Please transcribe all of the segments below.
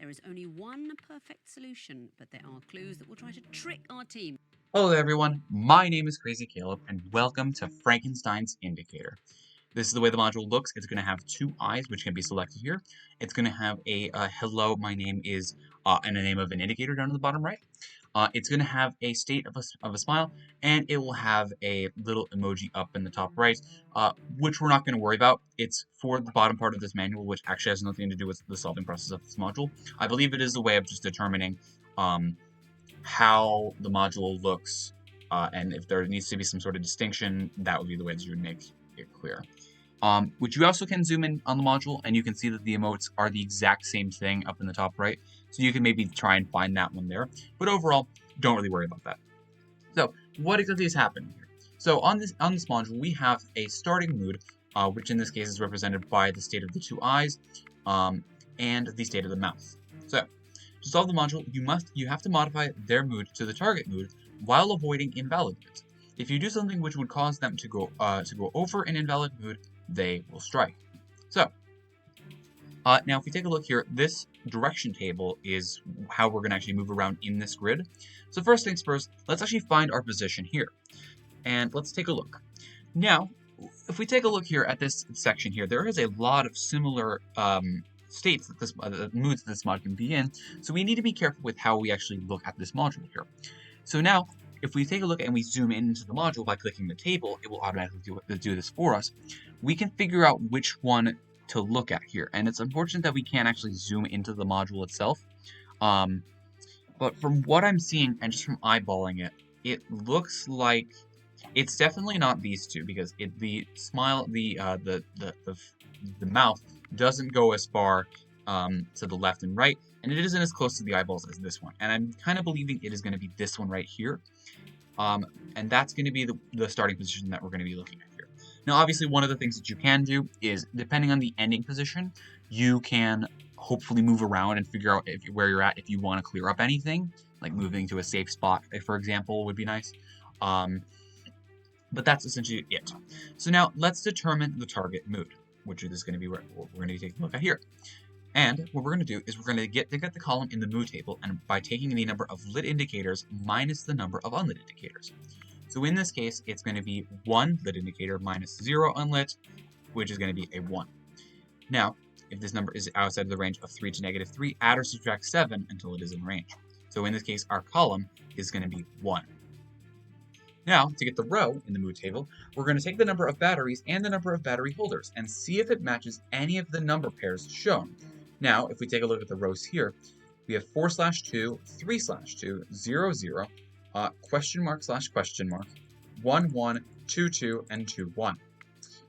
There is only one perfect solution, but there are clues that will try to trick our team. Hello there everyone, my name is Crazy Caleb and welcome to Frankenstein's Indicator. This is the way the module looks. It's going to have two eyes which can be selected here. It's going to have a hello, my name is, and a name of an indicator down in the bottom right. It's going to have a state of a smile, and it will have a little emoji up in the top right, which we're not going to worry about. It's for the bottom part of this manual, which actually has nothing to do with the solving process of this module. I believe it is a way of just determining how the module looks, and if there needs to be some sort of distinction, that would be the way that you would make it clear. Which you also can zoom in on the module, and you can see that the emotes are the exact same thing up in the top right, so you can maybe try and find that one there, but overall, don't really worry about that. So, what exactly is happening here? So, on this module, we have a starting mood, which in this case is represented by the state of the two eyes, and the state of the mouth. So, to solve the module, you have to modify their mood to the target mood while avoiding invalid moods. If you do something which would cause them to go over an invalid mood, they will strike. So, now if we take a look here, this direction table is how we're going to actually move around in this grid. So first things first, let's actually find our position here. And let's take a look. Now, if we take a look here at this section here, there is a lot of similar states that this moods that this mod can be in, so we need to be careful with how we actually look at this module here. So now, if we take a look and we zoom into the module by clicking the table, it will automatically do this for us. We can figure out which one to look at here, and it's unfortunate that we can't actually zoom into the module itself. But from what I'm seeing and just from eyeballing it, it looks like it's definitely not these two, because the mouth doesn't go as far to the left and right, and it isn't as close to the eyeballs as this one. And I'm kind of believing it is going to be this one right here. And that's going to be the starting position that we're going to be looking at here. Now, obviously, one of the things that you can do is, depending on the ending position, you can hopefully move around and figure out where you're at if you want to clear up anything, like moving to a safe spot, for example, would be nice. But that's essentially it. So now, let's determine the target mood, which is going to be what we're going to take a look at here. And what we're going to do is we're going to get the column in the mood table, and by taking the number of lit indicators minus the number of unlit indicators. So in this case, it's going to be 1 lit indicator minus 0 unlit, which is going to be a 1. Now, if this number is outside of the range of 3 to negative 3, add or subtract 7 until it is in range. So in this case, our column is going to be 1. Now, to get the row in the mood table, we're going to take the number of batteries and the number of battery holders and see if it matches any of the number pairs shown. Now, if we take a look at the rows here, we have 4/2, 3/2, 0, 0, question mark, 1, 1, 2, 2, and 2, 1.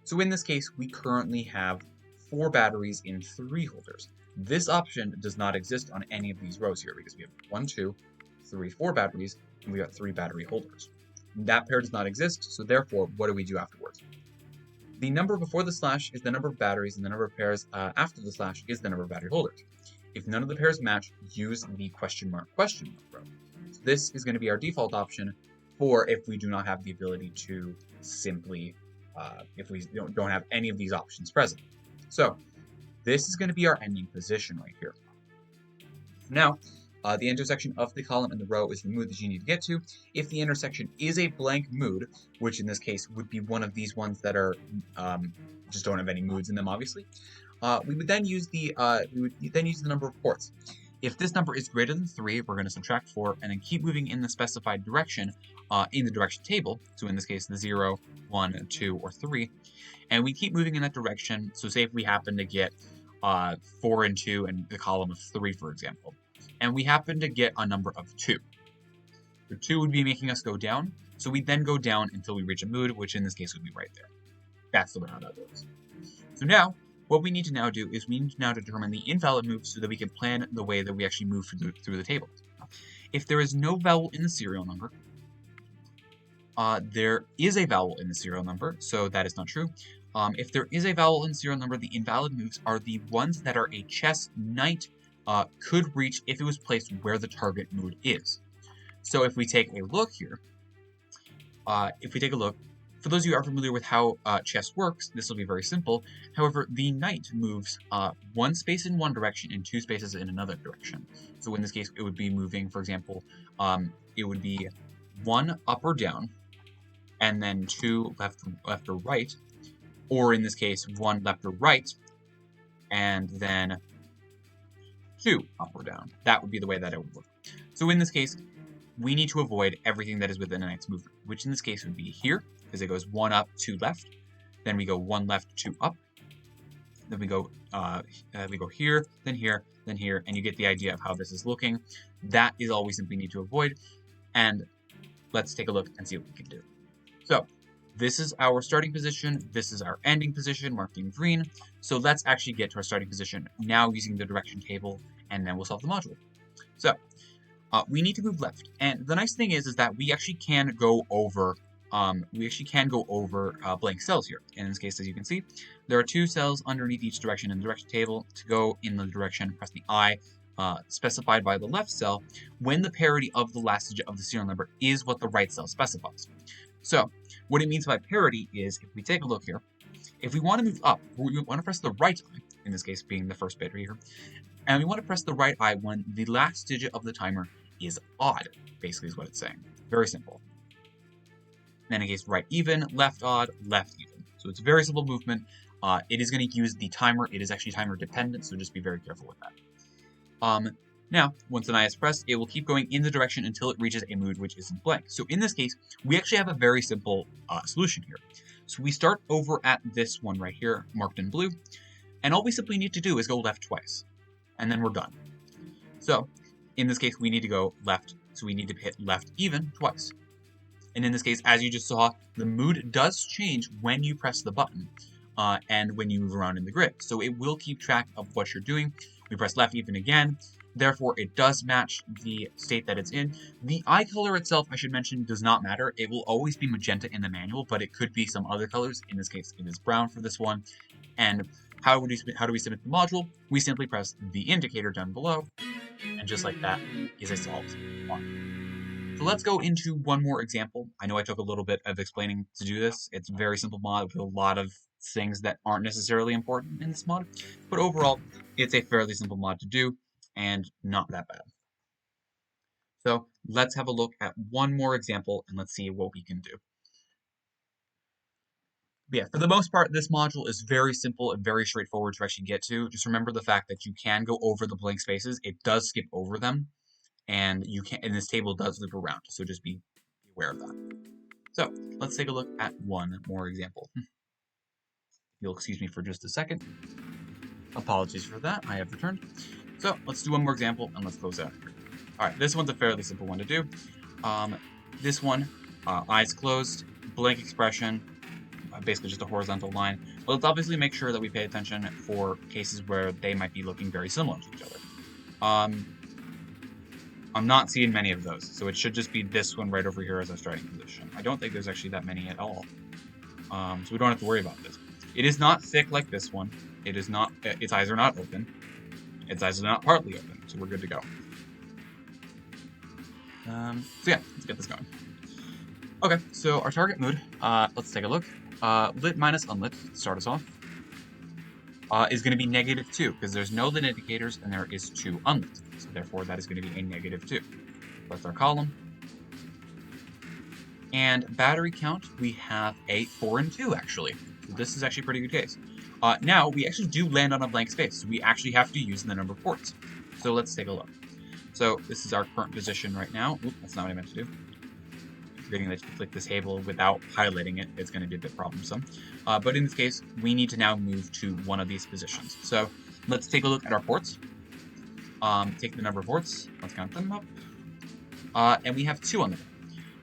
So in this case, we currently have 4 batteries in 3 holders. This option does not exist on any of these rows here because we have 1, 2, 3, 4 batteries, and we got 3 battery holders. That pair does not exist, so therefore, what do we do afterwards? The number before the slash is the number of batteries, and the number of pairs after the slash is the number of battery holders. If none of the pairs match, use the question mark row. So this is going to be our default option for if we do not have the ability to simply, if we don't have any of these options present. So this is going to be our ending position right here. Now, the intersection of the column and the row is the mood that you need to get to. If the intersection is a blank mood, which in this case would be one of these ones that are just don't have any moods in them, obviously, we would then use the number of ports. If this number is greater than 3, we're going to subtract 4 and then keep moving in the specified direction in the direction table. So in this case, the 0, 1, 2, or 3, and we keep moving in that direction. So say if we happen to get 4 and 2 and the column of 3, for example. And we happen to get a number of 2. So 2 would be making us go down, so we then go down until we reach a mood, which in this case would be right there. That's the way how that works. So now, what we need to now do is we need to now determine the invalid moves so that we can plan the way that we actually move through the table. If there is no vowel in the serial number, there is a vowel in the serial number, so that is not true. If there is a vowel in the serial number, the invalid moves are the ones that are a chess knight could reach if it was placed where the target mood is. So if we take a look here, For those of you who are familiar with how chess works, this will be very simple. However, the knight moves one space in one direction and two spaces in another direction. So in this case, it would be moving, for example, it would be one up or down, and then two left or right, or in this case, one left or right, and then two up or down. That would be the way that it would work. So in this case, we need to avoid everything that is within a knight's movement, which in this case would be here, because it goes one up, two left. Then we go one left, two up. Then we go here, then here, then here, and you get the idea of how this is looking. That is all we simply need to avoid. And let's take a look and see what we can do. So this is our starting position. This is our ending position, marked in green. So let's actually get to our starting position now using the direction table, and then we'll solve the module. So we need to move left, and the nice thing is that we actually can go over blank cells here. In this case, as you can see, there are two cells underneath each direction in the direction table. To go in the direction, press the I specified by the left cell when the parity of the last digit of the serial number is what the right cell specifies. So what it means by parity is, if we take a look here, if we want to move up, we want to press the right I, in this case being the first bit right here, and we want to press the right I when the last digit of the timer is odd, basically is what it's saying. Very simple. Then in case right even, left odd, left even. So it's a very simple movement. It is going to use the timer. It is actually timer dependent, so just be very careful with that. Now, once an I is pressed, it will keep going in the direction until it reaches a mood which isn't blank. So in this case, we actually have a very simple solution here. So we start over at this one right here, marked in blue, and all we simply need to do is go left twice, and then we're done. So in this case, we need to go left, so we need to hit left even twice. And in this case, as you just saw, the mood does change when you press the button and when you move around in the grid. So it will keep track of what you're doing. We press left even again. Therefore, it does match the state that it's in. The eye color itself, I should mention, does not matter. It will always be magenta in the manual, but it could be some other colors. In this case, it is brown for this one. And how do we submit the module? We simply press the indicator down below, and just like that is a solved mod. So let's go into one more example. I know I took a little bit of explaining to do this. It's a very simple mod with a lot of things that aren't necessarily important in this mod, but overall, it's a fairly simple mod to do and not that bad. So let's have a look at one more example and let's see what we can do. But yeah, for the most part, this module is very simple and very straightforward to actually get to. Just remember the fact that you can go over the blank spaces. It does skip over them, and you can, and this table does loop around. So just be aware of that. So let's take a look at one more example. You'll excuse me for just a second. Apologies for that. I have returned. So let's do one more example and let's close out here. All right, this one's a fairly simple one to do. This one, eyes closed, blank expression, basically just a horizontal line. But let's obviously make sure that we pay attention for cases where they might be looking very similar to each other. I'm not seeing many of those, so it should just be this one right over here as our starting position. I don't think there's actually that many at all, so we don't have to worry about this. It is not thick like this one. It is not. Its eyes are not open. Its eyes are not partly open, so we're good to go. So yeah, let's get this going. Okay, so our target mood, let's take a look. Lit minus unlit, to start us off, is going to be -2, because there's no lit indicators and there is 2 unlit. So therefore, that is going to be a -2. That's our column. And battery count, we have a 4 and 2, actually. So this is actually a pretty good case. Now, we actually do land on a blank space, so we actually have to use the number of ports. So let's take a look. So this is our current position right now. Oop, that's not what I meant to do. Forgetting that you click this table without highlighting it, it's going to be a bit problemsome. But in this case, we need to now move to one of these positions. So let's take a look at our ports. Take the number of ports. Let's count them up. And we have 2 on them.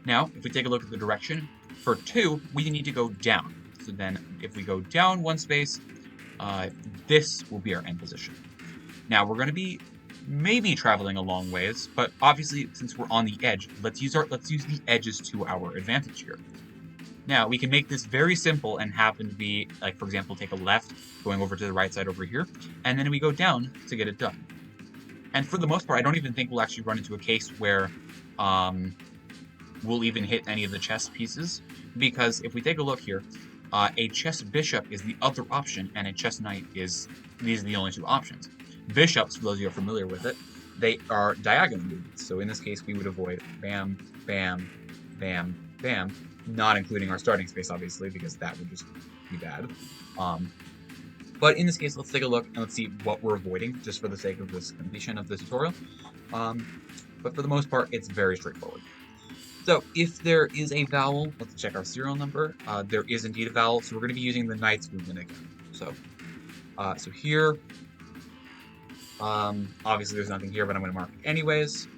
Now, if we take a look at the direction, for 2, we need to go down. So then if we go down 1 space, this will be our end position. Now, we're going to be maybe traveling a long ways, but obviously, since we're on the edge, let's use the edges to our advantage here. Now, we can make this very simple and happen to be, like, for example, take a left, going over to the right side over here, and then we go down to get it done. And for the most part, I don't even think we'll actually run into a case where we'll even hit any of the chess pieces, because if we take a look here, a chess bishop is the other option, and a chess knight is, these are the only two options. Bishops, for those of you who are familiar with it, they are diagonal movements. So in this case, we would avoid bam, bam, bam, bam, not including our starting space, obviously, because that would just be bad. But in this case, let's take a look and let's see what we're avoiding, just for the sake of this completion of the tutorial. But for the most part, it's very straightforward. So if there is a vowel, let's check our serial number. There is indeed a vowel, so we're going to be using the knight's movement again. So, so here, obviously there's nothing here, but I'm going to mark it anyways.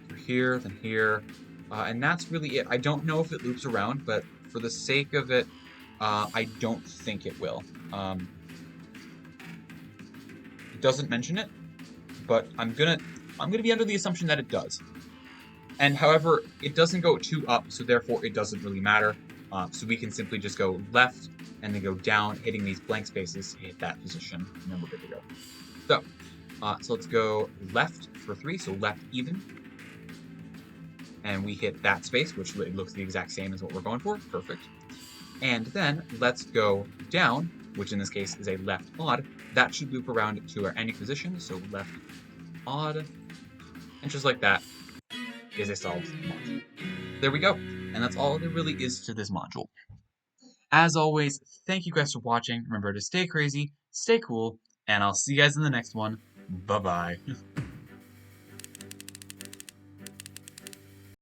So here, then here, and that's really it. I don't know if it loops around, but for the sake of it, I don't think it will. It doesn't mention it, but I'm gonna be under the assumption that it does. And however, it doesn't go too up, so therefore it doesn't really matter. So we can simply just go left and then go down, hitting these blank spaces, hit that position, and then we're good to go. So let's go left for 3, so left even. And we hit that space, which looks the exact same as what we're going for. Perfect. And then let's go down, which in this case is a left odd. That should loop around to our ending position, so left odd. And just like that is a solved module. There we go. And that's all there really is to this module. As always, thank you guys for watching. Remember to stay crazy, stay cool, and I'll see you guys in the next one. Bye-bye.